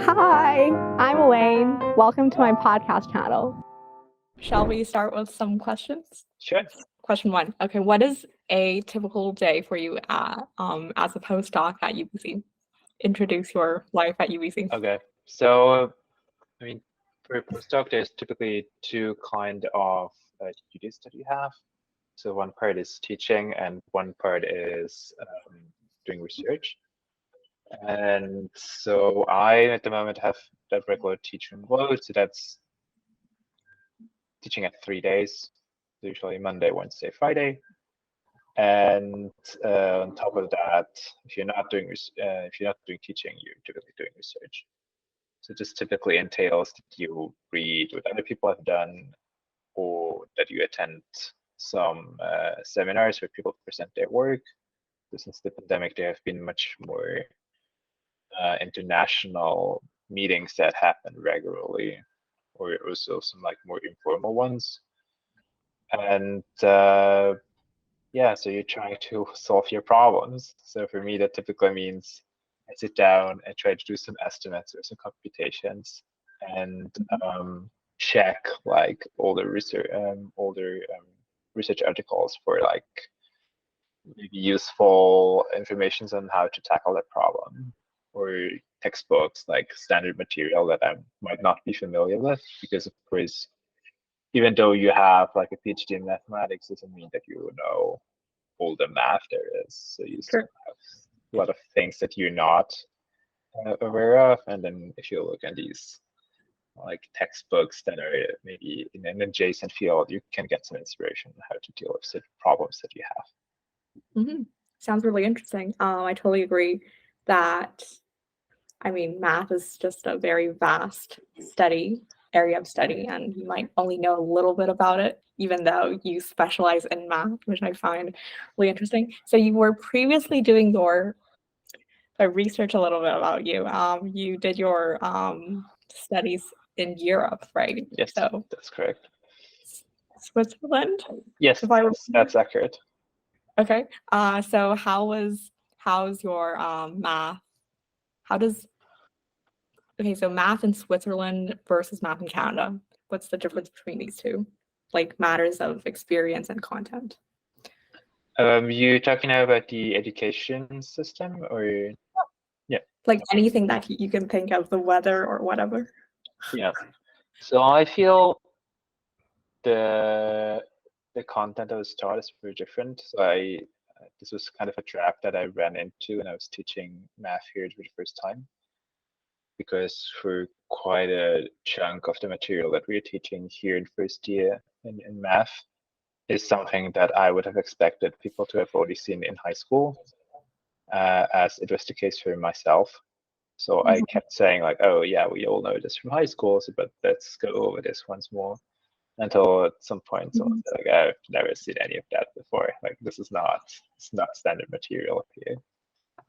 Hi, I'm Elaine. Welcome to my podcast channel. Shall we start with some questions? Sure. Question 1. Okay, what is a typical day for you as a postdoc at UBC? Introduce your life at UBC. Okay. So, for a postdoc, there's typically two kind of duties that you have. So one part is teaching, and one part is doing research. And so I, at the moment, have that regular teaching load. So that's teaching at 3 days, usually Monday, Wednesday, Friday. And on top of that, if you're not doing teaching, you're typically doing research. So this typically entails that you read what other people have done, or that you attend some seminars where people present their work. So since the pandemic, there have been much more international meetings that happen regularly, or also some like more informal ones. And yeah, so you're trying to solve your problems. So for me, that typically means I sit down and try to do some estimates or some computations and check like all the research articles for like maybe useful information on how to tackle that problem, or textbooks like standard material that I might not be familiar with, because of course, even though you have like a PhD in mathematics, doesn't mean that you know all the math there is. So you still have a lot of things that you're not aware of. And then if you look at these like textbooks that are maybe in an adjacent field, you can get some inspiration on how to deal with certain problems that you have. Mm-hmm. Sounds really interesting. I totally agree that, math is just a very vast area of study, and you might only know a little bit about it, even though you specialize in math, which I find really interesting. So you were previously doing your research a little bit about you. You did your studies in Europe, right? Yes, so that's correct. Switzerland? Yes, that's accurate. Okay. So how's your math? So math in Switzerland versus math in Canada. What's the difference between these two? Like matters of experience and content. You talking now about the education system, or yeah? Like anything that you can think of, the weather or whatever. Yeah. So I feel the content that was taught is very different. So this was kind of a trap that I ran into when I was teaching math here for the first time, because for quite a chunk of the material that we're teaching here in first year in math is something that I would have expected people to have already seen in high school, as it was the case for myself. So I kept saying like, oh yeah, we all know this from high school, but let's go over this once more. Until at some point someone said like, I've never seen any of that before. Like it's not standard material here.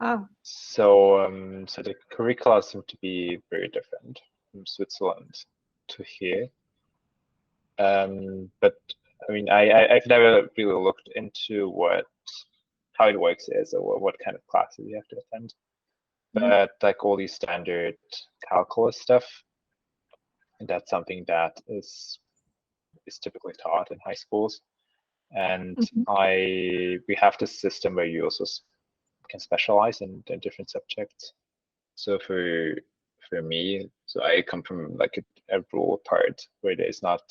Oh. So so the curricula seem to be very different from Switzerland to here. But I've never really looked into how it works is, or what kind of classes you have to attend. But like all these standard calculus stuff, and that's something that is typically taught in high schools. And we have this system where you also can specialize in different subjects. So for me, so I come from like a rural part where it's not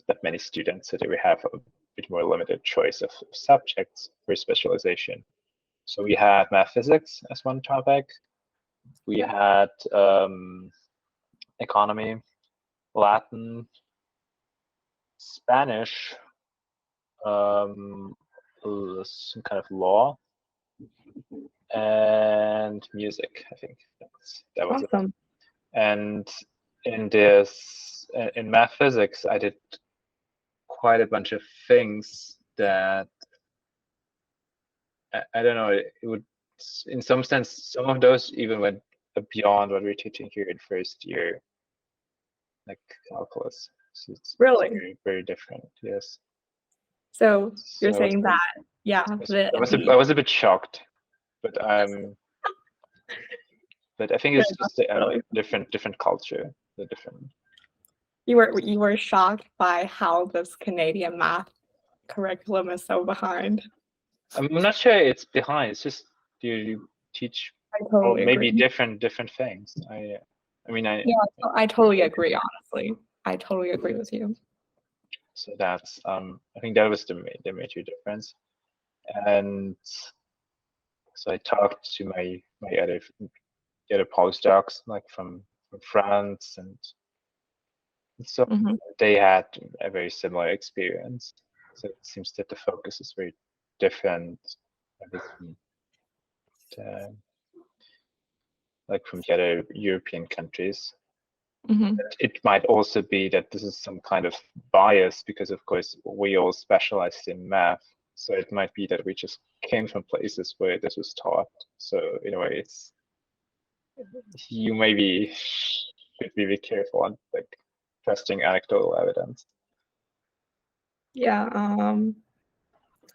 that many students, so that we have a bit more limited choice of subjects for specialization. So we had math physics as one topic. We had economy, Latin, Spanish, some kind of law, and music. I think that was awesome. it. And in math physics, I did quite a bunch of things that I don't know. It would, in some sense, some of those even went beyond what we're teaching here in first year, like calculus. So it's really very, very different. Yes. So you're saying that, yeah. I was a bit shocked, but But I think it's Yeah, just a totally. different culture, the different. You were shocked by how this Canadian math curriculum is so behind. I'm not sure it's behind. It's just you teach I totally maybe agree. different things. I mean Yeah, I totally agree, honestly. I totally agree with you. so that's I think that was the major difference. And so I talked to my other postdocs like from France, and so Mhm. they had a very similar experience. So it seems that the focus is very different, uh, like from the other European countries. Mhm. It might also be that this is some kind of bias because, of course, we all specialized in math. So it might be that we just came from places where this was taught. So in a way, it's you maybe should be careful on like trusting anecdotal evidence. Yeah,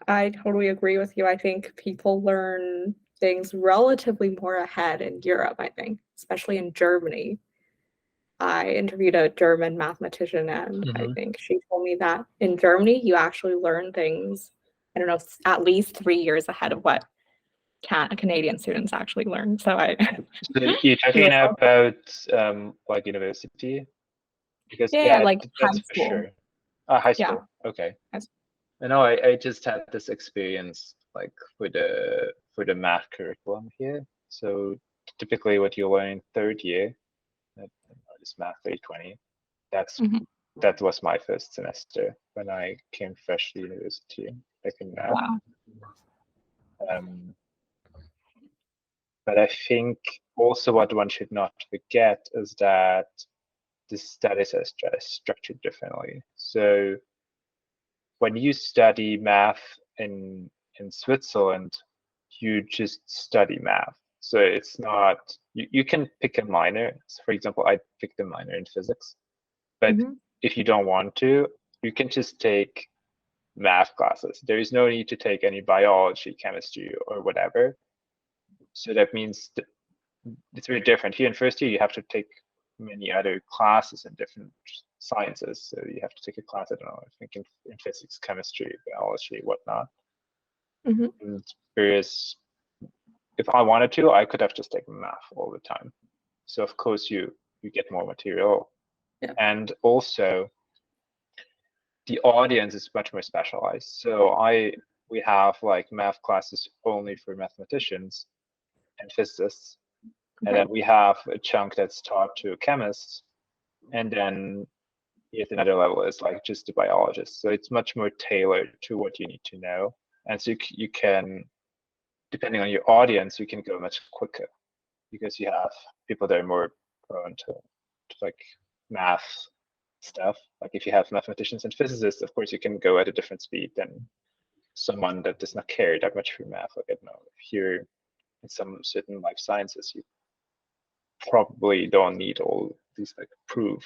I totally agree with you. I think people learn things relatively more ahead in Europe, I think, especially in Germany. I interviewed a German mathematician, and I Mm-hmm. think she told me that in Germany, you actually learn things, I don't know, at least 3 years ahead of what Canadian students actually learn. So I, So you're talking now about like university, because yeah, yeah, like high that's for school. sure. High Yeah. school. Okay. I know I just had this experience like for the math curriculum here. So typically what you learn in third year, is math 320. Mhm. That was my first semester when I came fresh to university back in math. Wow. Um, but I think also what one should not forget is that the studies are structured differently. So when you study math in Switzerland, you just study math. So it's not you can pick a minor. So for example, I picked a minor in physics, but Mhm. if you don't want to, you can just take math classes. There is no need to take any biology, chemistry, or whatever. So that means that it's very different. Here in first year, you have to take many other classes in different sciences. So you have to take a class, I don't know, I think in physics, chemistry, biology, whatnot. Mhm. And whereas if I wanted to, I could have just taken math all the time. So of course you get more material. Yeah. And also the audience is much more specialized. So we have like math classes only for mathematicians and physicists. And Okay. then we have a chunk that's taught to chemists. And then yet another level is like just the biologist. So it's much more tailored to what you need to know. And so you can, depending on your audience, you can go much quicker because you have people that are more prone to like math stuff. Like if you have mathematicians and physicists, of course, you can go at a different speed than someone that does not care that much for math. Like I don't know, if you're in some certain life sciences, you probably don't need all these like proof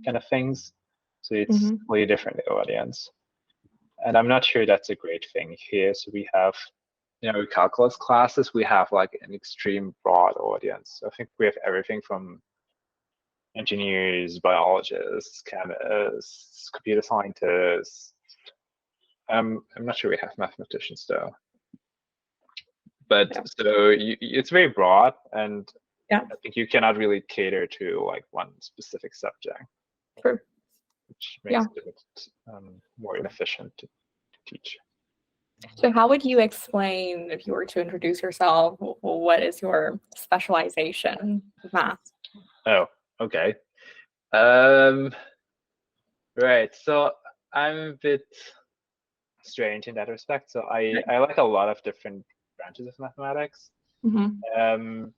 kind of things. So it's Mhm. really different audience. And I'm not sure that's a great thing here. So we have, calculus classes, we have like an extreme broad audience. So I think we have everything from engineers, biologists, chemists, computer scientists. I'm not sure we have mathematicians though. But Yeah. so it's very broad, and Yeah. I think you cannot really cater to like one specific subject, True. which Yeah. makes it more inefficient to teach. So how would you explain, if you were to introduce yourself, what is your specialization in math? Oh, okay. Um, right. So I'm a bit strange in that respect. So I like a lot of different branches of mathematics. Mhm. Um,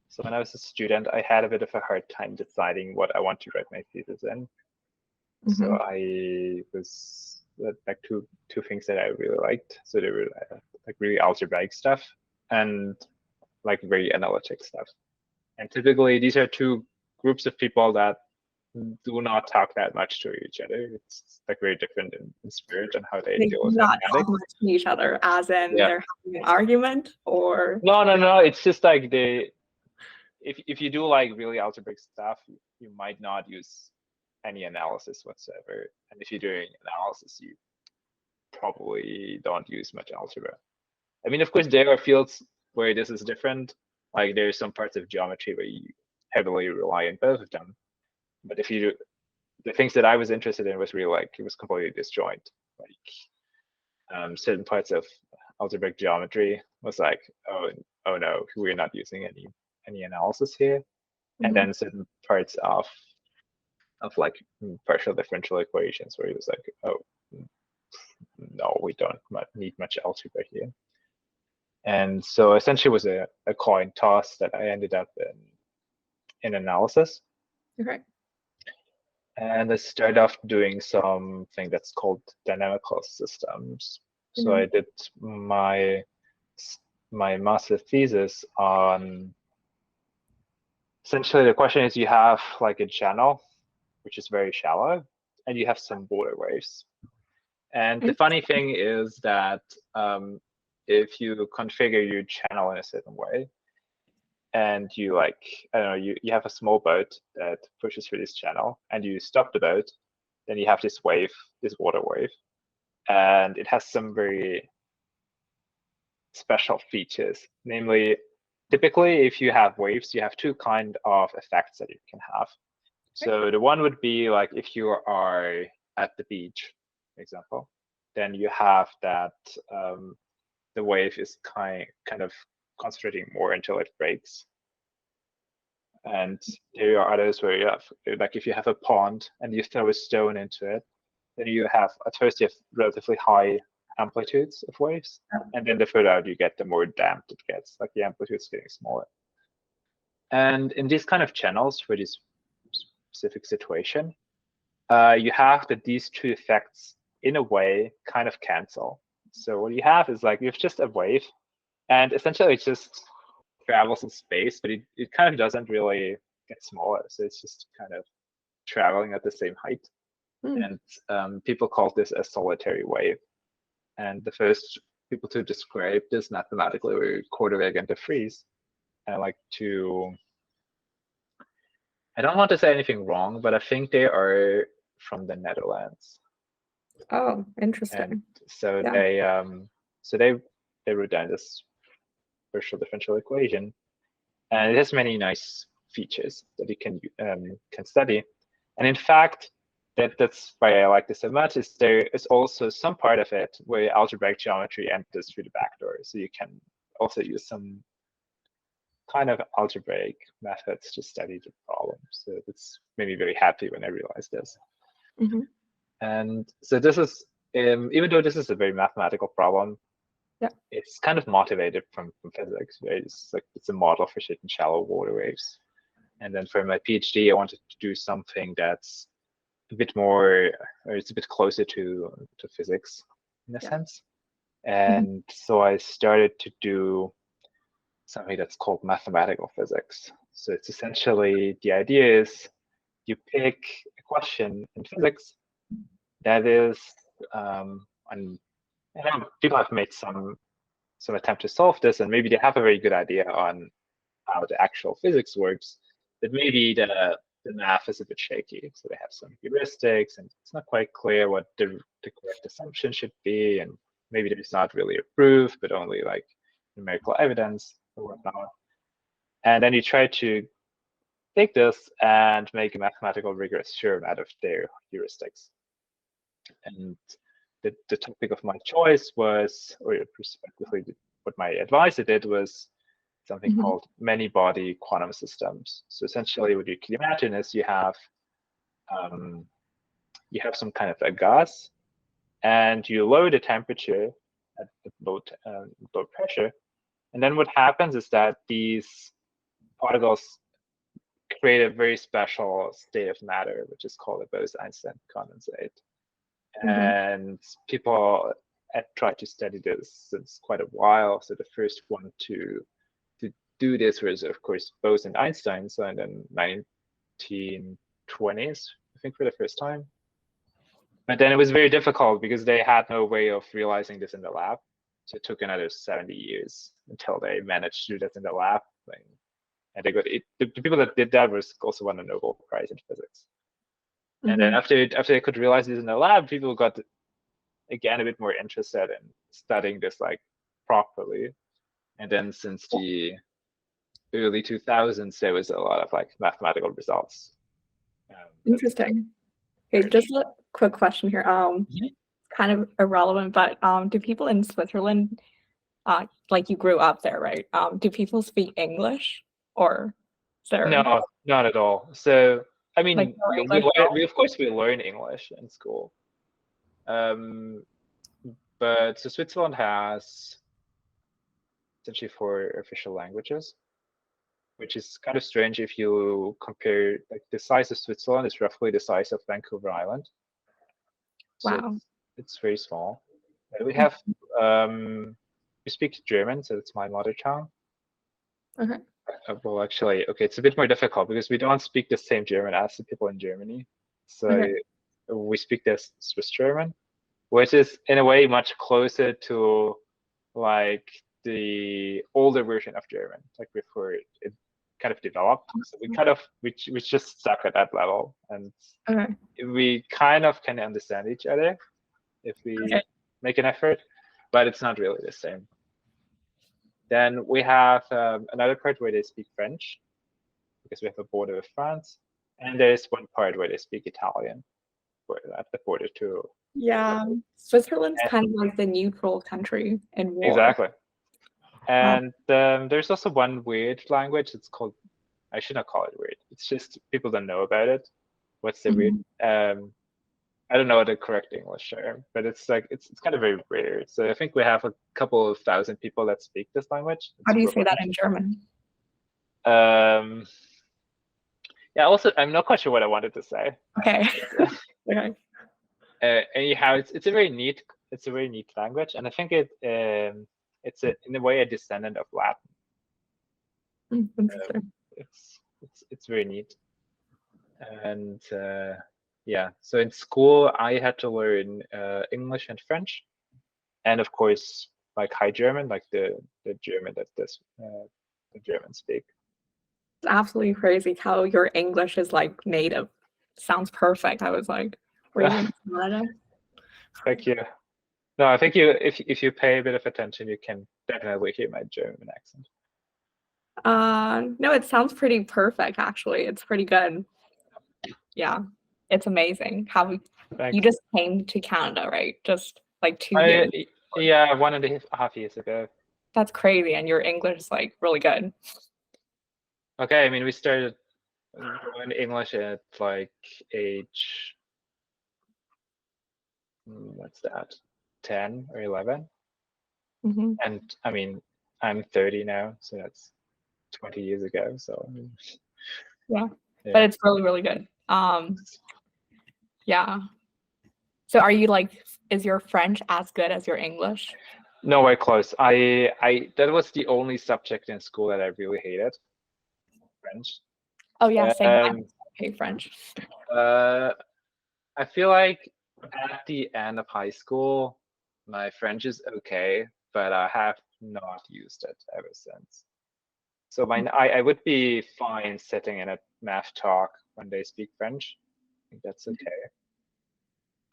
so when I was a student, I had a bit of a hard time deciding what I want to write my thesis in. So Mhm. I was like two things that I really liked. So they were like really algebraic stuff and like very analytic stuff. And typically these are two groups of people that do not talk that much to each other. It's like very different in spirit and how they They deal do with not talk mathematics. much to each other, as in Yeah. they're having an argument, or No. It's just like if you do like really algebraic stuff, you might not use any analysis whatsoever. And if you're doing analysis, you probably don't use much algebra. I mean, of course, there are fields where this is different. Like there's some parts of geometry where you heavily rely on both of them. But if you do, the things that I was interested in was really like, it was completely disjoint. Like certain parts of algebraic geometry was like, oh no, we're not using any analysis here. And then certain parts of like partial differential equations where it was like, oh no, we don't need much algebra here. And so essentially it was a coin toss that I ended up in analysis. Okay. And I started off doing something that's called dynamical systems. So I did my master thesis on, essentially the question is, you have like a channel which is very shallow, and you have some water waves. And the funny thing is that if you configure your channel in a certain way, and you like, I don't know, you have a small boat that pushes through this channel, and you stop the boat, then you have this wave, this water wave, and it has some very special features. Namely, typically, if you have waves, you have two kind of effects that you can have. So the one would be like if you are at the beach, for example, then you have that the wave is kind of concentrating more until it breaks. And there are others where you have, like if you have a pond and you throw a stone into it, then you have, at first you have relatively high amplitudes of waves, and then the further out you get, the more damped it gets, like the amplitude's getting smaller. And in these kind of channels for this specific situation, you have that these two effects in a way kind of cancel. So what you have is like, you have just a wave, and essentially it just travels in space, but it kind of doesn't really get smaller. So it's just kind of traveling at the same height. And people call this a solitary wave. And the first people to describe this mathematically were Korteweg and de Vries. I like to, I don't want to say anything wrong, but I think they are from the Netherlands. Oh, interesting. And so Yeah. they wrote down this partial differential equation, and it has many nice features that you can study. And in fact, that's why I like this so much, is there is also some part of it where algebraic geometry enters through the back door. So you can also use some kind of algebraic methods to study the problem. So it's made me very happy when I realized this. And so this is, even though this is a very mathematical problem, it's kind of motivated from physics, right? It's like, it's a model for certain shallow water waves. And then for my PhD, I wanted to do something that's a bit more, or it's a bit closer to physics in a sense. And so I started to do something that's called mathematical physics. So it's essentially, the idea is you pick a question in physics that is, and people have made some attempt to solve this, and maybe they have a very good idea on how the actual physics works, but maybe the math is a bit shaky. So they have some heuristics, and it's not quite clear what the correct assumption should be, and maybe there's not really a proof, but only like numerical evidence or whatnot. And then you try to take this and make a mathematical rigorous theorem out of their heuristics. And the topic of my choice was, or respectively, what my advisor did was something called many-body quantum systems. So essentially, what you can imagine is you have some kind of a gas, and you lower the temperature at low pressure, and then what happens is that these particles create a very special state of matter, which is called a Bose-Einstein condensate. And people had tried to study this since quite a while. So the first one to do this was, of course, Bose and Einstein, so in the 1920s, I think, for the first time. But then it was very difficult because they had no way of realizing this in the lab. So it took another 70 years until they managed to do this in the lab. and they got it. The people that did that was also won a Nobel Prize in physics. And then after they could realize this in the lab, people got again a bit more interested in studying this like properly. And then since the early 2000s, there was a lot of like mathematical results. Interesting. Okay, just a quick question here. Kind of irrelevant, but do people in Switzerland, like you grew up there, right? Do people speak English, or is there No, not at all. So I mean, like no we English at all? of course we learn English in school, but so Switzerland has essentially 4 official languages, which is kind of strange if you compare, like the size of Switzerland is roughly the size of Vancouver Island. So Wow. it's very small. And we have we speak German, so it's my mother tongue. Okay. Well, actually, okay, it's a bit more difficult because we don't speak the same German as the people in Germany. So Okay. we speak this Swiss German, which is in a way much closer to like the older version of German, like before it kind of developed. So we kind of we just stuck at that level, and Okay. we kind of can understand each other if we make an effort, but it's not really the same. Then we have another part where they speak French, because we have a border with France, and there's one part where they speak Italian, at the border to. Yeah, Switzerland's kind of like the neutral country in war. Exactly. And there's also one weird language. It's called, I should not call it weird. It's just people don't know about it. What's the weird? I don't know the correct English term, but it's like it's kind of very rare. So I think we have a couple of thousand people that speak this language. How do you say that in German? Yeah. Also, I'm not quite sure what I wanted to say. Okay. Okay. Anyhow, it's a very neat language, and I think it's in a way a descendant of Latin. Interesting. It's very neat. And yeah, so in school I had to learn English and French, and of course like High German, like the German that the Germans speak. It's absolutely crazy how your English is like native. Sounds perfect. I was like, were you in Canada? Thank you. No, I think if you pay a bit of attention, you can definitely hear my German accent. No, it sounds pretty perfect actually. It's pretty good. Yeah. It's amazing how you just came to Canada, right? Just like 2 years. Yeah, 1.5 years ago. That's crazy, and your English is like really good. Okay, I mean we started learning English at like age, what's that, 10 or 11. And I mean, I'm 30 now, so that's 20 years ago. So yeah, but it's really, really good. Yeah. So are you like, is your French as good as your English? Nowhere close. That was the only subject in school that I really hated, French. Oh yeah, same. I hate French. I feel like at the end of high school, my French is okay, but I have not used it ever since. So I would be fine sitting in a math talk when they speak French. I think that's okay.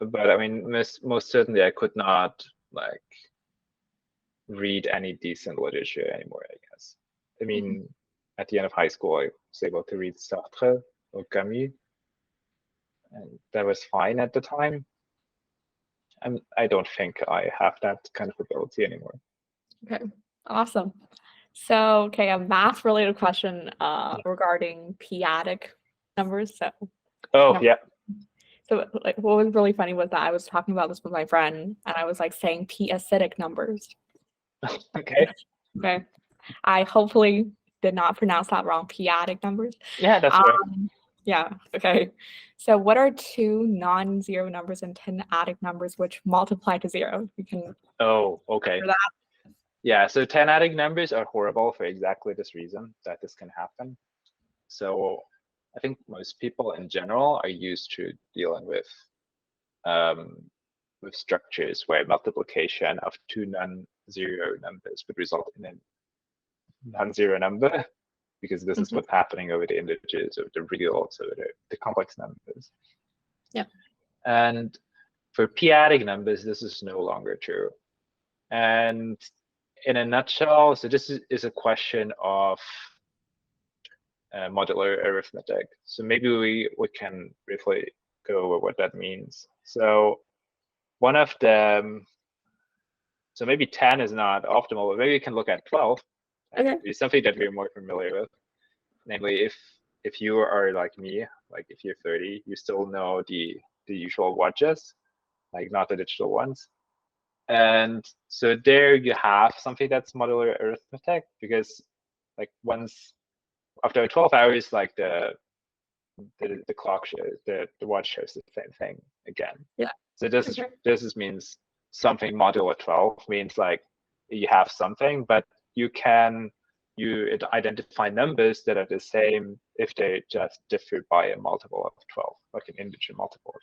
But I mean, most certainly I could not like read any decent literature anymore, I guess. I mean, at the end of high school, I was able to read Sartre or Camus, and that was fine at the time. And I don't think I have that kind of ability anymore. Okay, awesome. So, okay, a math-related question regarding p-adic numbers. So, yeah. So, like, what was really funny was that I was talking about this with my friend, and I was like saying p-acidic numbers. Okay. Okay. I hopefully did not pronounce that wrong. P-adic numbers. Yeah, that's right. Yeah. Okay. So, what are 2 non-zero numbers and 10-adic numbers which multiply to 0? You can. Oh, okay. Yeah. So 10-adic numbers are horrible for exactly this reason that this can happen. So I think most people in general are used to dealing with structures where multiplication of 2 non-zero numbers would result in a non-zero number, because this is what's happening over the integers, over the reals, over the complex numbers. Yeah. And for p-adic numbers, this is no longer true. And in a nutshell, so this is a question of modular arithmetic. So maybe we can briefly go over what that means. So one of them, so maybe 10 is not optimal, but maybe we can look at 12. Okay. It's something that we're more familiar with. Namely, if you are like me, like if you're 30, you still know the usual watches, like not the digital ones. And so there you have something that's modular arithmetic, because like once after 12 hours, like the clock shows, the watch shows the same thing again. Yeah. So this means something modular 12 means like you have something, but you identify numbers that are the same if they just differ by a multiple of 12, like an integer multiple of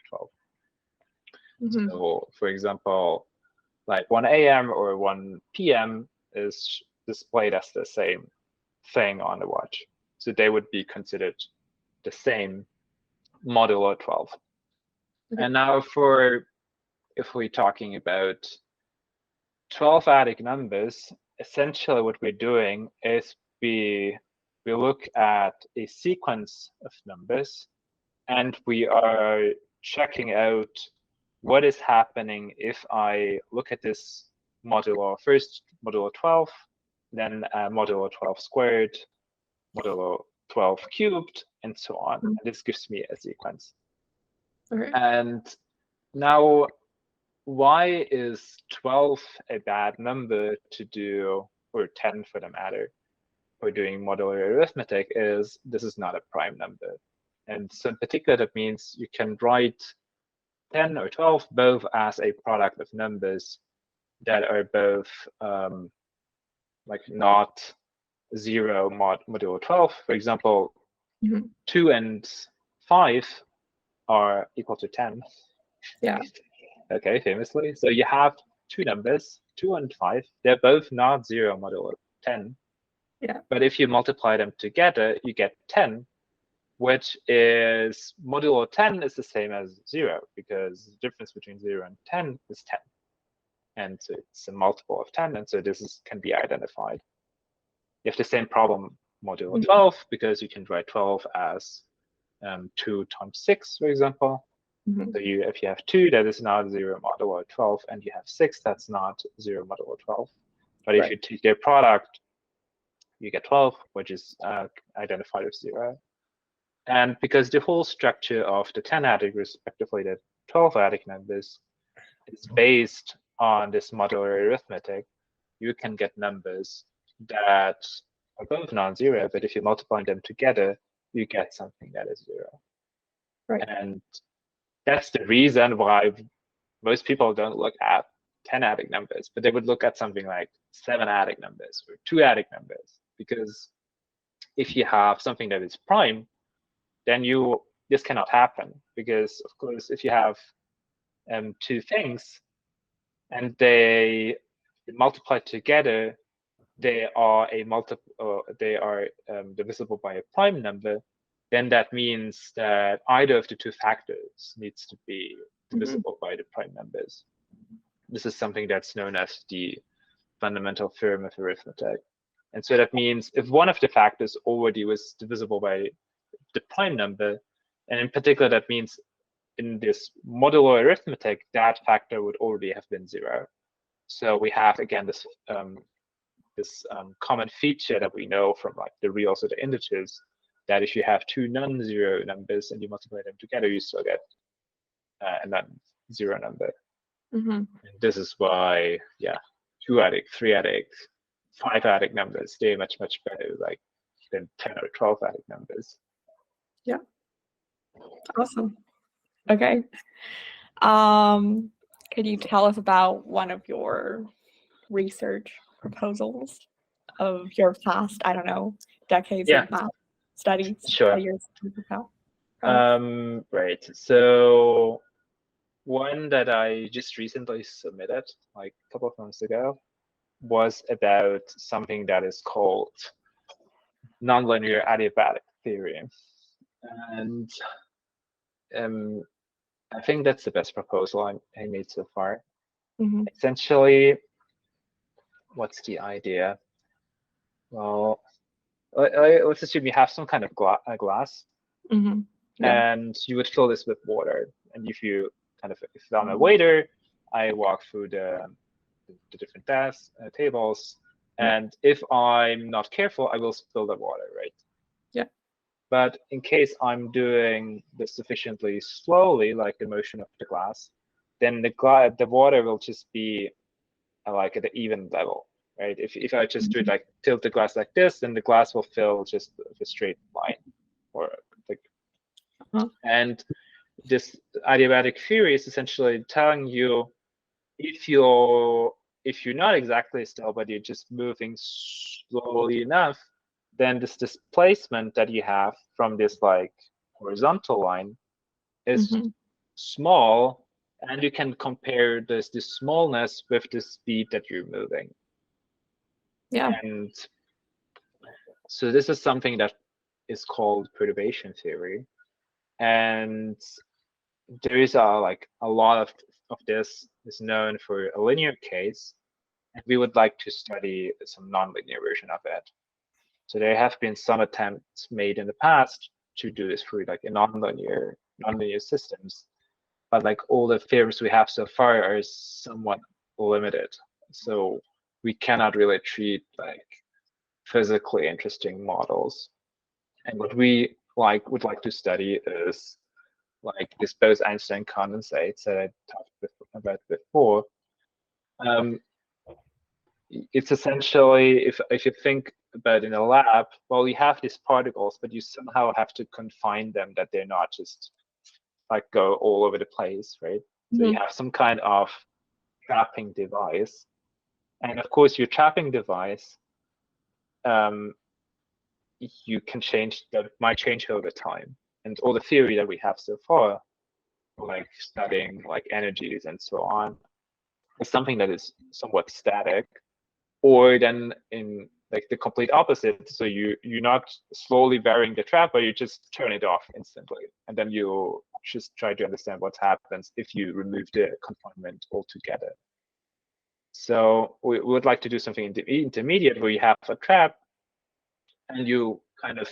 12. So for example, like 1 a.m. or 1 p.m. is displayed as the same thing on the watch. So they would be considered the same modulo 12. Okay. And now if we're talking about 12-adic numbers, essentially what we're doing is we look at a sequence of numbers, and we are checking out what is happening if I look at this modulo, first modulo 12, then modulo 12 squared, modulo 12 cubed, and so on. And this gives me a sequence. Okay. And now, why is 12 a bad number to do, or 10 for the matter, for doing modular arithmetic? Is this is not a prime number. And so in particular, that means you can write 10 or 12 both as a product of numbers that are both like not 0 modulo 12. For example, 2 and 5 are equal to 10. Yeah. Okay, famously. So you have two numbers, 2 and 5. They're both not 0 modulo 10. Yeah. But if you multiply them together, you get 10, which is modulo 10 is the same as 0, because the difference between 0 and 10 is 10. And so it's a multiple of 10, and so this can be identified. You have the same problem modulo 12, because you can write 12 as 2 times 6, for example. So if you have 2, that is not 0 modulo 12, and you have 6, that's not 0 modulo 12. But if you take their product, you get 12, which is identified as 0. And because the whole structure of the 10-adic, respectively the 12-adic numbers, is based on this modular arithmetic, you can get numbers that are both non-zero, but if you multiply them together, you get something that is 0. Right. And that's the reason why most people don't look at 10-adic numbers, but they would look at something like 7-adic numbers or 2-adic numbers, because if you have something that is prime, then this cannot happen, because of course if you have two things and they multiply together, they are divisible by a prime number, then that means that either of the two factors needs to be divisible by the prime numbers. This is something that's known as the fundamental theorem of arithmetic. And so that means if one of the factors already was divisible by the prime number, and in particular that means in this modular arithmetic, that factor would already have been 0. So we have again this common feature that we know from like the reals or the integers, that if you have two non-zero numbers and you multiply them together, you still get a non-zero number. And this is why, 2-adic, 3-adic, 5-adic numbers, they're much better like than 10 or 12-adic numbers. Yeah. Awesome. Okay. Could you tell us about one of your research proposals of your past, I don't know, decades of math studies? Sure. Right. So one that I just recently submitted, like a couple of months ago, was about something that is called nonlinear adiabatic theory. And I think that's the best proposal I made so far. Mm-hmm. Essentially, what's the idea? Well, let's assume you have some kind of glass, Mm-hmm. Yeah. and you would fill this with water. And if I'm a waiter, I walk through the different desks, tables, Yeah. and if I'm not careful, I will spill the water, right? Yeah. But in case I'm doing this sufficiently slowly, like the motion of the glass, then the water will just be like at an even level, right? If I just do it like tilt the glass like this, then the glass will fill just a straight line, or like. Uh-huh. And this adiabatic theory is essentially telling you if you're not exactly still, but you're just moving slowly enough, then this displacement that you have from this like horizontal line is small, and you can compare this smallness with the speed that you're moving. Yeah. And so this is something that is called perturbation theory, and there is a lot of this is known for a linear case, and we would like to study some nonlinear version of it. So there have been some attempts made in the past to do this through like a nonlinear systems, but like all the theorems we have so far are somewhat limited. So we cannot really treat like physically interesting models. And what we would like to study is like this Bose-Einstein condensates that I talked about before. It's essentially, if you think about in a lab, well, you have these particles, but you somehow have to confine them that they're not just like go all over the place, right? So you have some kind of trapping device. And of course, your trapping device, you can change, that might change over time. And all the theory that we have so far, like studying like energies and so on, is something that is somewhat static. Or then in like the complete opposite, so you're not slowly varying the trap, but you just turn it off instantly, and then you just try to understand what happens if you remove the confinement altogether. So we would like to do something intermediate where you have a trap and you kind of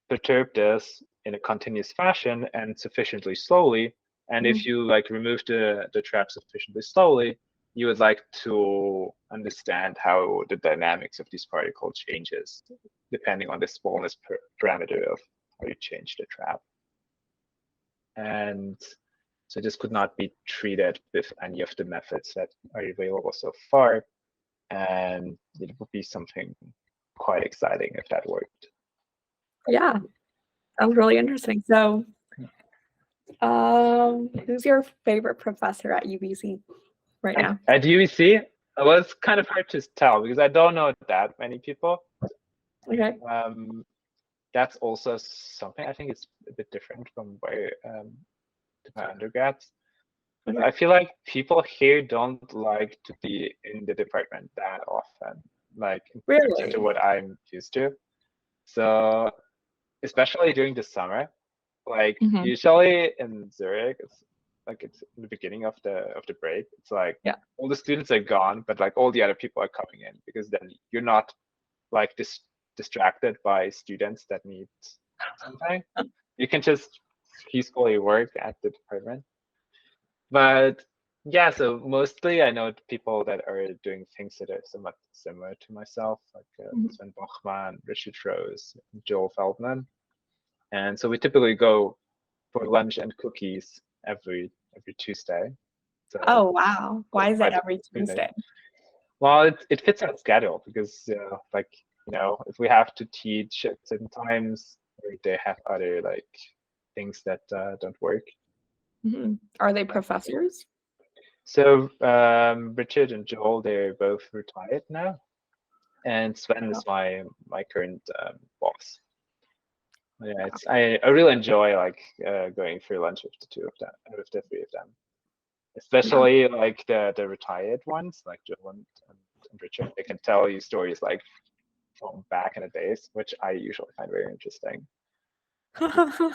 perturb this in a continuous fashion and sufficiently slowly. And if you like remove the trap sufficiently slowly, you would like to understand how the dynamics of this particle changes depending on the smallness parameter of how you change the trap. And so this could not be treated with any of the methods that are available so far. And it would be something quite exciting if that worked. Yeah. Sounds really interesting. So, who's your favorite professor at UBC right now? At UBC, it was kind of hard to tell because I don't know that many people. Okay. That's also something I think it's a bit different from where to my undergrads. Okay. I feel like people here don't like to be in the department that often, like compared to Really? what I'm used to. So especially during the summer, like usually in Zurich, it's in the beginning of the break. It's like Yeah. all the students are gone, but like all the other people are coming in because then you're not like distracted by students that need something. You can just peacefully work at the department. But yeah, so mostly I know people that are doing things that are somewhat similar to myself, like Sven Bochmann, Richard Rose, Joel Feldman. And so we typically go for lunch and cookies every Tuesday. So Oh, wow. Why is it quite every nice. Tuesday? Well, it fits our schedule because like if we have to teach at certain times, or they have other like things that don't work. Are they professors? So Richard and Joel, they're both retired now, and Sven is my current boss. Yeah, I really enjoy like going for lunch with the two of them, with the three of them, especially like the retired ones, like Joel and Richard. They can tell you stories like from back in the days, which I usually find very interesting.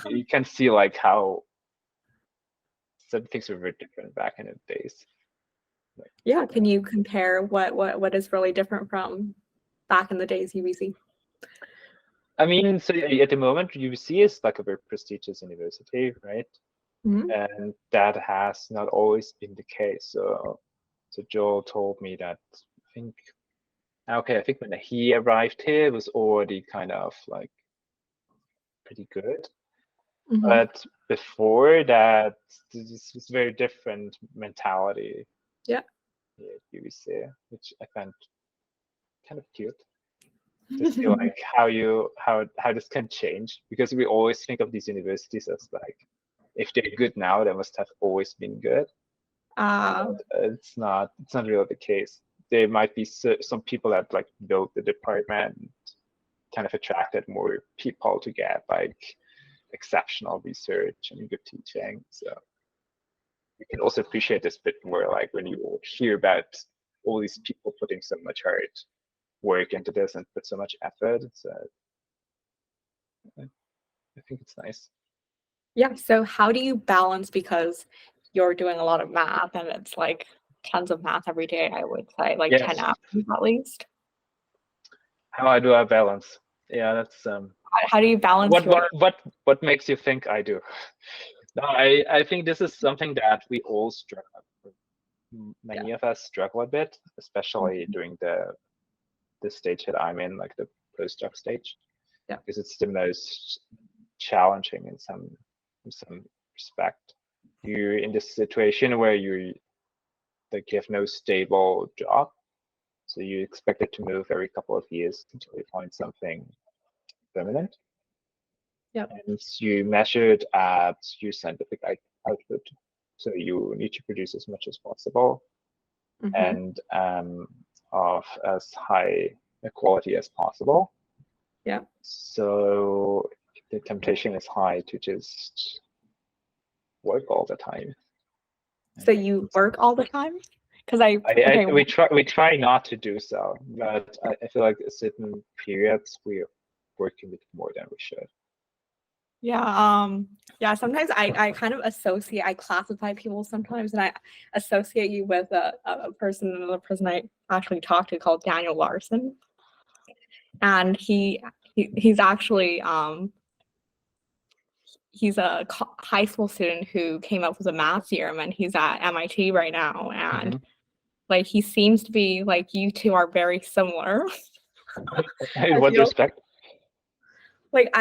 You can see like how some things were very different back in the days. Like, Yeah, can you compare what is really different from back in the days UBC? I mean, so at the moment, UBC is like a very prestigious university, right? Mhm. And that has not always been the case. So Joel told me that I think when he arrived here, it was already kind of like pretty good. Mhm. But before that, this was very different mentality. Yeah. Here at UBC, which I found kind of cute to see like how this can change, because we always think of these universities as like, if they're good now, they must have always been good. It's not really the case. There might be some people that like built the department, kind of attracted more people to get like exceptional research and good teaching. So you can also appreciate this bit more, like when you hear about all these people putting so much hard work into this and put so much effort. So I think it's nice. Yeah, so how do you balance, because you're doing a lot of math and it's like tons of math every day, I would say, like 10 Yes. hours at least. How do I balance? Yeah, that's How do you balance your what makes you think I do? No, I think this is something that we all struggle. Many of us struggle a bit, especially during the stage that I'm in, like the postdoc stage, Yeah. because it's the most challenging in some respect. You're in this situation where you have no stable job, so you expect it to move every couple of years until you find something permanent. Yep. And you measure it at your scientific output, so you need to produce as much as possible and of as high a quality as possible. Yeah. So the temptation is high to just work all the time. So you work all the time? Because We try not to do so, but I feel like certain periods we're working a bit more than we should. Yeah, sometimes I kind of I classify people sometimes, and I associate you with another person I actually talked to called Daniel Larson. And he's actually he's a high school student who came up with a math theorem, and he's at MIT right now. And like, he seems to be like, you two are very similar. In what respect? Like,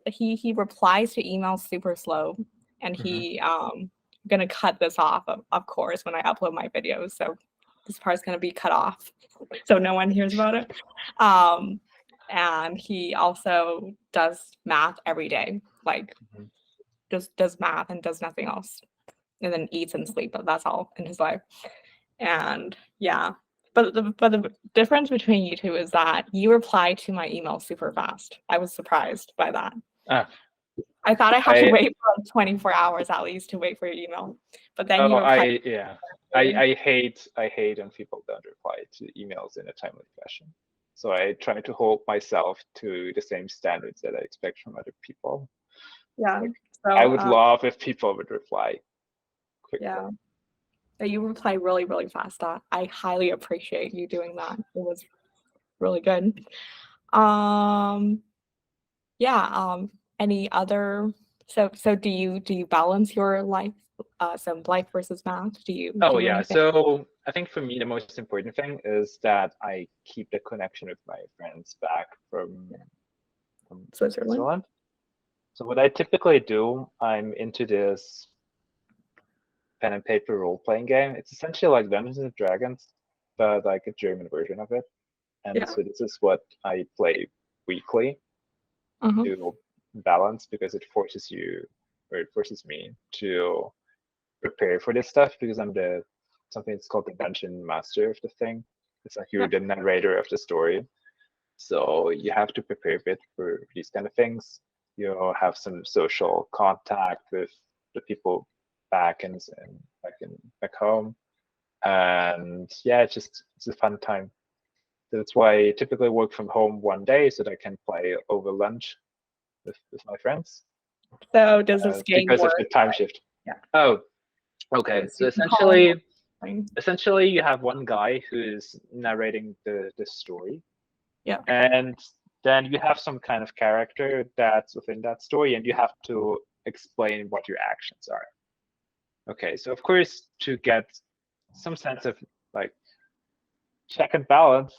he replies to emails super slow, and he gonna cut this off, of course, when I upload my videos. So this part's gonna be cut off, so no one hears about it. And he also does math every day, like just does math and does nothing else, and then eats and sleep, but that's all in his life. And yeah, but the difference between you two is that you reply to my email super fast. I was surprised by that. I thought I had to wait for like 24 hours at least to wait for your email, but then you reply. I hate when people don't reply to emails in a timely fashion. So I try to hold myself to the same standards that I expect from other people. Yeah. Like, So I would love if people would reply quickly. Yeah. You reply really, really fast. I highly appreciate you doing that. It was really good. Yeah. Any other? So do you balance your life? So life versus math. Do you do Yeah. anything? So I think for me the most important thing is that I keep the connection with my friends back from Switzerland. So what I typically do, I'm into this pen and paper role-playing game. It's essentially like Dungeons and Dragons, but like a German version of it. And so this is what I play weekly to balance, because it forces me to prepare for this stuff, because I'm something that's called the dungeon master of the thing. It's like you're the narrator of the story. So you have to prepare a bit for these kind of things. You have some social contact with the people back back home. And yeah, it's a fun time. That's why I typically work from home one day so that I can play over lunch with my friends. So does this game Because work? of the time shift. Yeah. Oh, okay. So you can call essentially you have one guy who is narrating the story. Yeah. And then you have some kind of character that's within that story, and you have to explain what your actions are. Okay, so of course, to get some sense of like check and balance,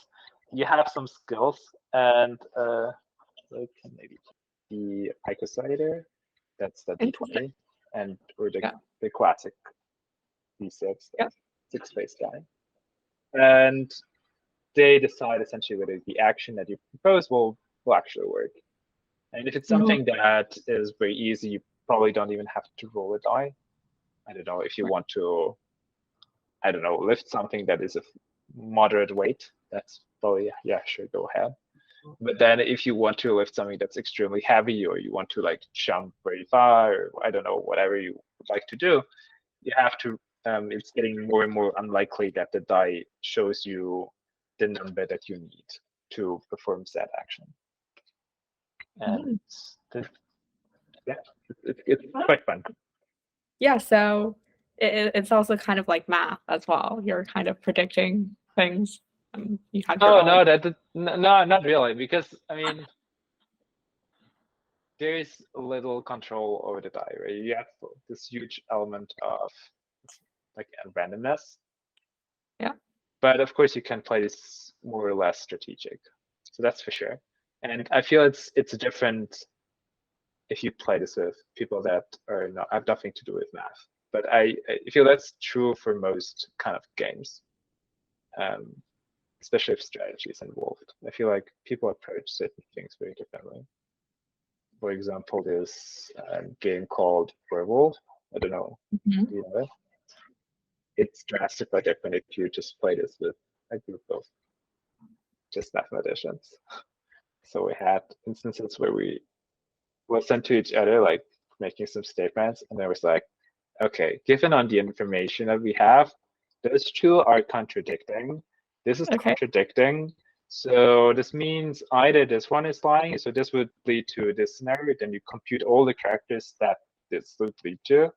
you have some skills, and like maybe the icosider, that's the D20, and or the classic D6, Yeah. 6-face guy, and they decide essentially whether the action that you propose will actually work. And if it's something that is very easy, you probably don't even have to roll a die. I don't know if you want to, I don't know, lift something that is of moderate weight. That's probably, yeah, sure, go ahead. But then if you want to lift something that's extremely heavy, or you want to like jump very far, or I don't know, whatever you would like to do, you have to, it's getting more and more unlikely that the die shows you the number that you need to perform that action. And yeah, it's quite fun. Yeah, so it's also kind of like math as well. You're kind of predicting things. You have your Oh own. no, not really, because I mean, there is little control over the die, right? You have this huge element of like randomness. Yeah. But of course, you can play this more or less strategic, so that's for sure. And I feel it's different if you play this with people that are not have nothing to do with math. But I feel that's true for most kind of games, especially if strategy is involved. I feel like people approach certain things very differently. For example, there's a game called Werewolf. I don't know. Mhm. Do you know it? It's drastically different if you just play this with a group of just mathematicians. So we had instances where we listened to each other, like making some statements, and there was like, okay, given on the information that we have, those two are contradicting. This is Okay. contradicting. So this means either this one is lying, so this would lead to this scenario, then you compute all the characters that this would lead to.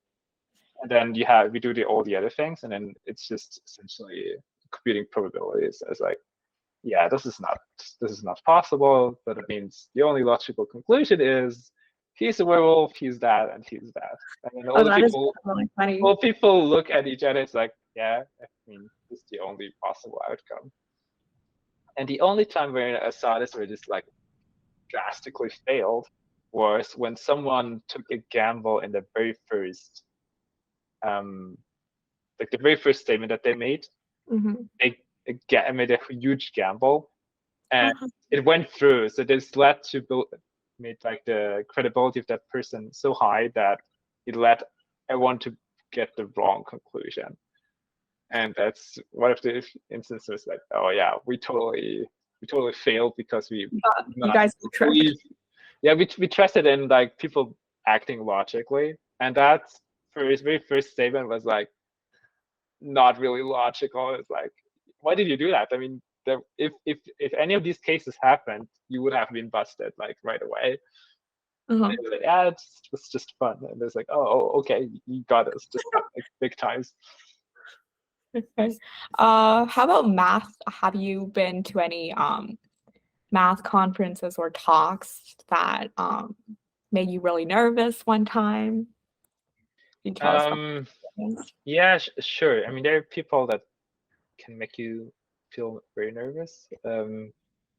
And then we do all the other things, and then it's just essentially computing probabilities as like, yeah, this is not possible, but it means the only logical conclusion is he's a werewolf, he's that, and he's that. And then all Oh, the that is people really funny. all people look at each other, it's like, yeah, I mean, this is the only possible outcome. And the only time where I saw this where this like drastically failed was when someone took a gamble in the very first like the very first statement that they made. They made a huge gamble, and it went through. So this led to made like the credibility of that person so high that it led everyone to get the wrong conclusion. And that's one of the instances like, oh yeah, we totally failed because we You guys tricked. yeah, we trusted in like people acting logically, and that's for his very first statement was like not really logical. It's like, why did you do that? I mean, if any of these cases happened, you would have been busted like right away. Like, yeah, it was just fun. And it's like, oh, okay, you got us just like big times. Okay. How about math? Have you been to any math conferences or talks that made you really nervous one time? Can you tell us something? Yeah, sure. I mean, there are people that can make you feel very nervous.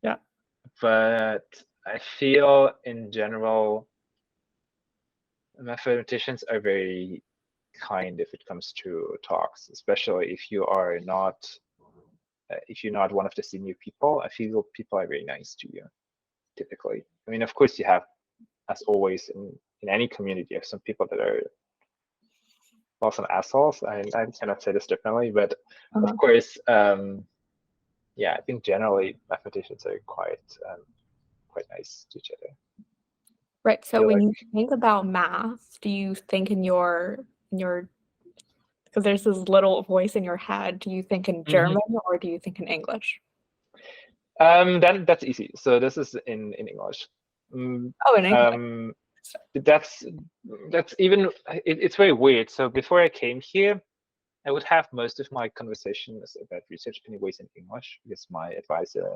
Yeah. But I feel in general, mathematicians are very kind if it comes to talks, especially if you are not if you're not one of the senior people. I feel people are very nice to you typically. I mean, of course, you have, as always in any community, you have some people that are well, some assholes. I cannot say this differently, but of course, yeah, I think generally mathematicians are quite nice to each other. Right. So when you think about math, do you think in your because there's this little voice in your head, do you think in German or do you think in English? Then that's easy. So this is in English. Oh, in English. That's even it's very weird. So before I came here, I would have most of my conversations about research anyways in English because my advisor,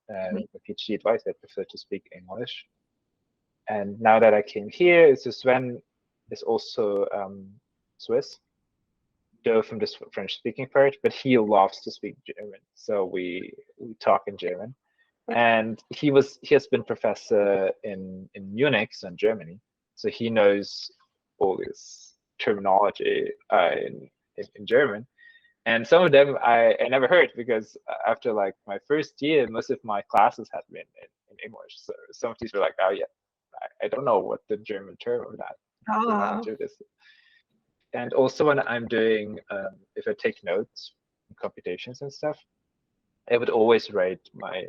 Mhm. my PhD advisor, preferred to speak English. And now that I came here, so Sven is also Swiss, though from this French-speaking part, but he loves to speak German, so we talk in German. Yeah. And he has been professor in Munich, so in Germany, so he knows all this terminology in German. And some of them I never heard because after like my first year, most of my classes had been in English. So some of these were like, oh yeah, I don't know what the German term of that. So how Ah, to do this. And also when I'm doing, if I take notes, computations and stuff, I would always write my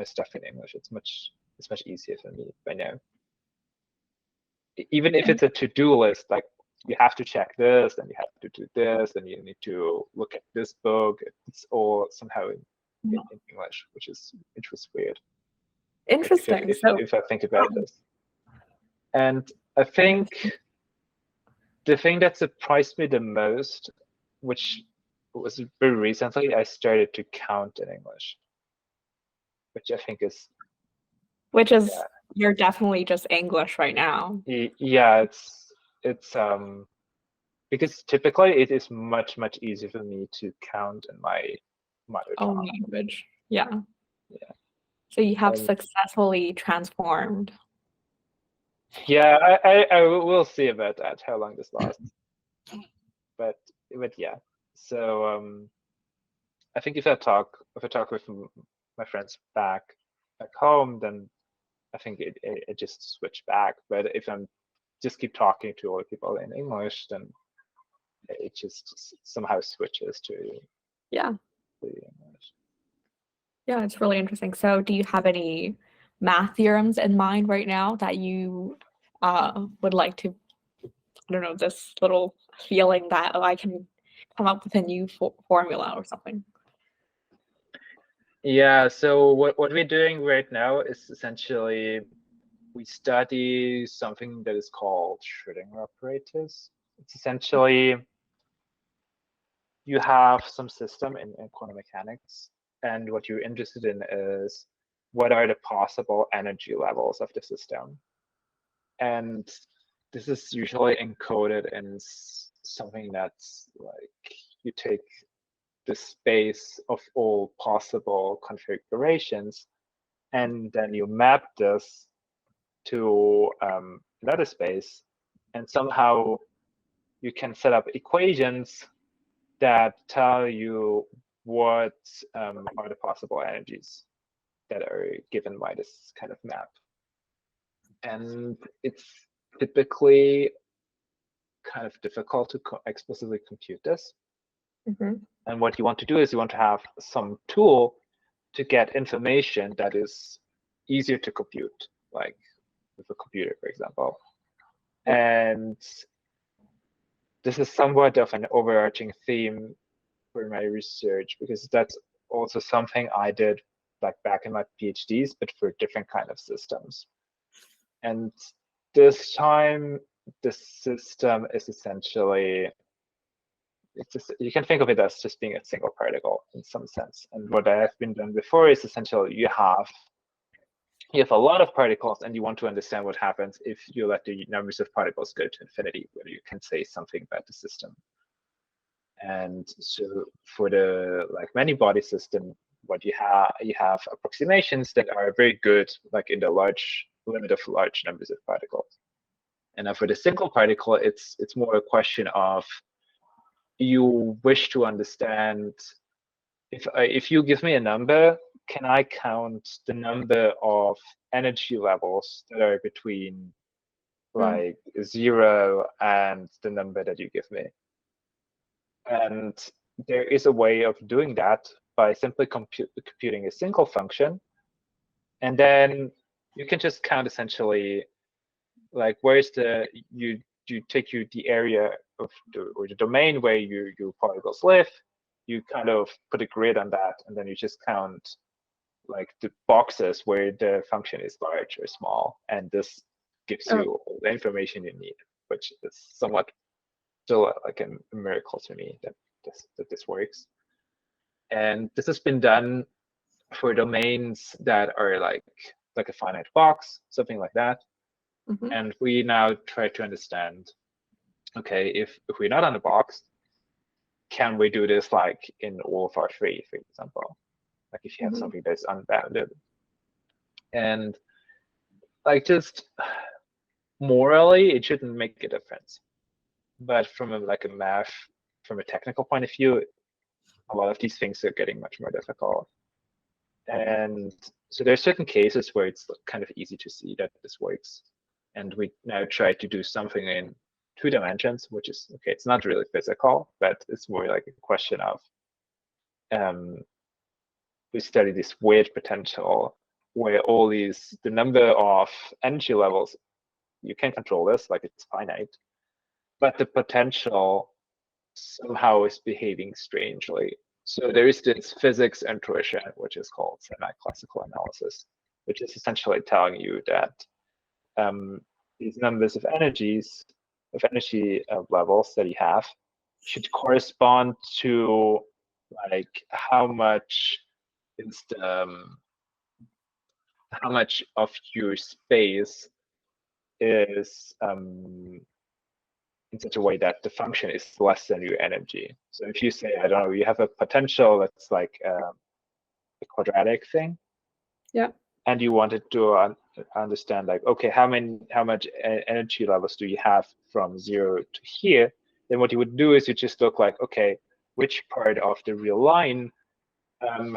stuff in English. It's much easier for me by now. Even if yeah. it's a to-do list, like you have to check this, and you have to do this, and you need to look at this book. It's all somehow in English, which was weird. Like Interesting. So, if I think about this, and I think the thing that surprised me the most, which was very recently, I started to count in English, which I think is which is yeah you're definitely just English right now. yeah it's because typically it is much easier for me to count in my mother Own tongue. language. Yeah. Yeah. So you have And successfully transformed. yeah, I will see about that, how long this lasts. But yeah. So I think if I talk with my friends back home, then I think it just switch back. But if I'm just keep talking to other people in English, then it just somehow switches to Yeah. the English. Yeah, it's really interesting. So do you have any math theorems in mind right now that you would like to, I don't know, this little feeling that I can come up with a new formula or something? Yeah, so what we're doing right now is essentially we study something that is called Schrödinger operators. It's essentially you have some system in quantum mechanics, and what you're interested in is what are the possible energy levels of the system. And this is usually encoded in something that's like you take the space of all possible configurations, and then you map this to another space, and somehow you can set up equations that tell you what are the possible energies that are given by this kind of map. And it's typically kind of difficult to explicitly compute this. Mhm. And what you want to do is you want to have some tool to get information that is easier to compute, like with a computer, for example. Yeah. And this is somewhat of an overarching theme for my research because that's also something I did like back in my PhDs, but for different kind of systems. And this time, the system is essentially it's just you can think of it as just being a single particle in some sense. And what I have been done before is essentially you have a lot of particles and you want to understand what happens if you let the numbers of particles go to infinity, where you can say something about the system. And so for the like many body system, what you have approximations that are very good, like in the large limit of large numbers of particles. And now for the single particle, it's more a question of you wish to understand if you give me a number, can I count the number of energy levels that are between Mm. like 0 and the number that you give me? And there is a way of doing that by simply computing a single function. And then you can just count essentially like where's you take the area of or the domain where your particles live, you kind of put a grid on that, and then you just count like the boxes where the function is large or small, and this gives you all the information you need, which is somewhat still like a miracle to me that this works. And this has been done for domains that are like a finite box, something like that. Mhm. And we now try to understand, okay, if we're not on a box, can we do this like in all of R3, for example? Like if you have Mhm. something that's unbounded. And like just morally, it shouldn't make a difference. But from from a technical point of view, a lot of these things are getting much more difficult. And so there are certain cases where it's kind of easy to see that this works. And we now try to do something in 2 dimensions, which is, okay, it's not really physical, but it's more like a question of, we study this weird potential where the number of energy levels, you can control this, like it's finite, but the potential somehow is behaving strangely. So there is this physics intuition, which is called semi-classical analysis, which is essentially telling you that these numbers of energy levels that you have should correspond to like how much is how much of your space is in such a way that the function is less than your energy. So if you say, I don't know, you have a potential that's like a quadratic thing, Yeah. and you wanted to understand like, okay, how much energy levels do you have from 0 to here? Then what you would do is you just look like, okay, which part of the real line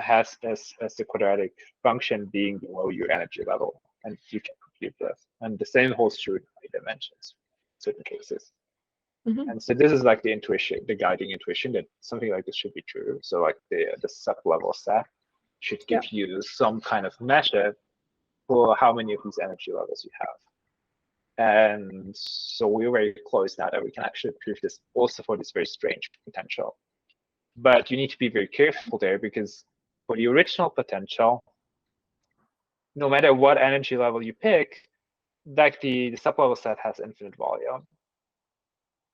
has the quadratic function being below your energy level, and you can compute this. And the same holds true in high dimensions, in certain cases. Mhm. And so this is like the intuition, the guiding intuition that something like this should be true. So like the sub-level set should give you some kind of measure for how many of these energy levels you have. And so we're very close now that we can actually prove this also for this very strange potential. But you need to be very careful there, because for the original potential, no matter what energy level you pick, like the sub-level set has infinite volume.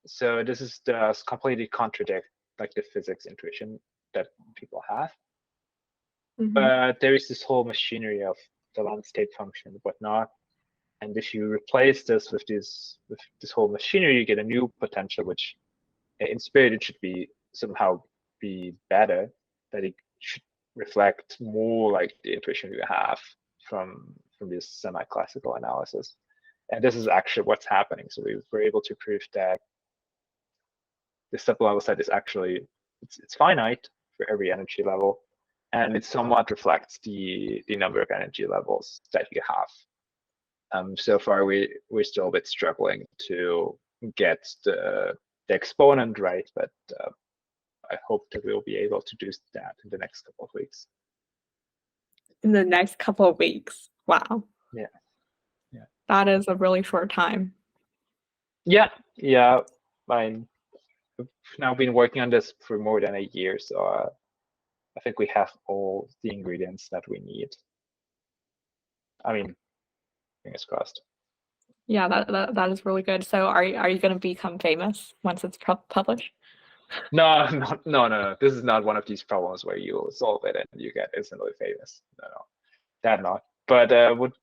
So this does completely contradict like the physics intuition that people have. Mhm. But there is this whole machinery of the landscape function and whatnot. And if you replace this with this whole machinery, you get a new potential, which in spirit it should be somehow be better, that it should reflect more like the intuition you have from this semi-classical analysis. And this is actually what's happening. So we were able to prove that the sub-level set is actually it's finite for every energy level, and it somewhat reflects the number of energy levels that you have. So far, we're still a bit struggling to get the exponent right, but I hope that we'll be able to do that in the next couple of weeks. In the next couple of weeks. Wow. Yeah. That is a really short time. Yeah. I've now been working on this for more than a year, so I think we have all the ingredients that we need. I mean, fingers crossed. Yeah, that is really good. So are you going to become famous once it's published? No. This is not one of these problems where you solve it and you get instantly famous. No, that not. But would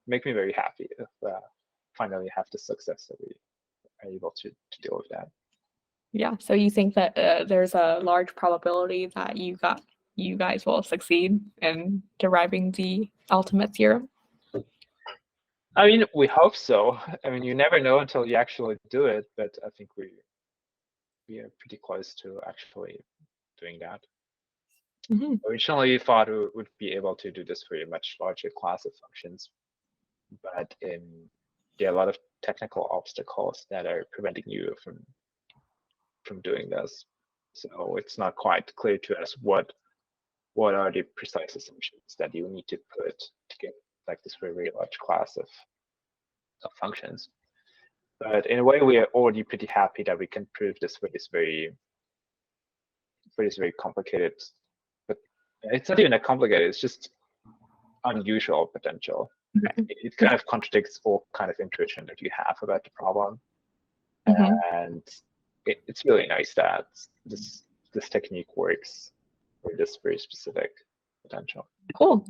make me very happy if finally have the success that we are able to deal with that. Yeah. So you think that there's a large probability that you guys will succeed in deriving the ultimate theorem? I mean, we hope so. I mean, you never know until you actually do it, but I think we are pretty close to actually doing that. Mm-hmm. Originally, we thought we would be able to do this for a much larger class of functions, but there are a lot of technical obstacles that are preventing you from doing this. So it's not quite clear to us what are the precise assumptions that you need to put to get like this very large class of functions. But in a way, we are already pretty happy that we can prove this for this very complicated. But it's not even that complicated. It's just unusual potential. Okay. It kind of contradicts all kind of intuition that you have about the problem. Mhm. And it's really nice that this technique works for this very specific potential. Cool.